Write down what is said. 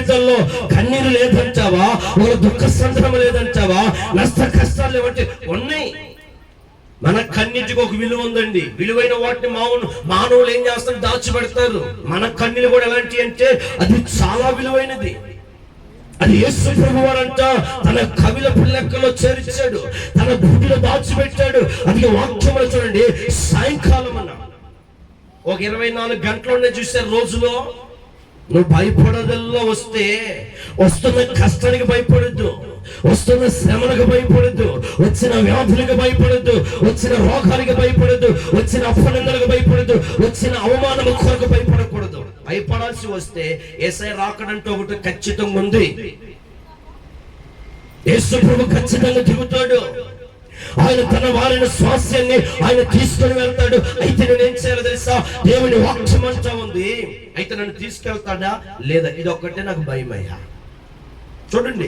జీవితంలో కన్నీరు లేదంటావా, ఒక దుఃఖ సంతరం లేదంటావా, నష్ట కష్టాలు లేవంటే ఉన్నాయి. మన కన్నీటికి ఒక విలువ ఉందండి. విలువైన వాటిని మానవులు ఏం చేస్తారు, దాచిపెడతారు. మన కన్నీళ్ళు కూడా ఎలాంటి అంటే అది చాలా విలువైనది. అది యేసు ప్రభువారంట తన కవిల పుల్లెక్కలో చేర్చాడు, తన భూమిలో దాచిపెట్టాడు. అది వాక్యములు చూడండి, సాయంకాలం అన్న ఒక 24 గంటలు చూసారు రోజులో. నువ్వు భయపడదల్లో వస్తున్న కష్టానికి భయపడద్దు, వస్తున్న శ్రమలకు భయపడద్దు, వచ్చిన వ్యాధులకు భయపడద్దు, వచ్చిన రోగాలకు భయపడద్దు, వచ్చిన అపనిందలకు భయపడద్దు, వచ్చిన అవమానము కొరకు భయపడకూడదు. భయపడాల్సి వస్తే యేసయ్య రాకడంటే ఒకటి ఖచ్చితంగా ఉంది. యేసు ప్రభు ఖచ్చితంగా దిగుతాడు. ఆయన తన వారిని స్వాస్యాన్ని ఆయన తీసుకొని వెళ్తాడు. అయితే నేనేం చేయాలో తెలుసా, దేవుని వాక్యం అంటా ఉంది. అయితే నన్ను తీసుకెళ్తాడా లేదా, ఇది ఒక్కటే నాకు భయం అయ్యా. చూడండి,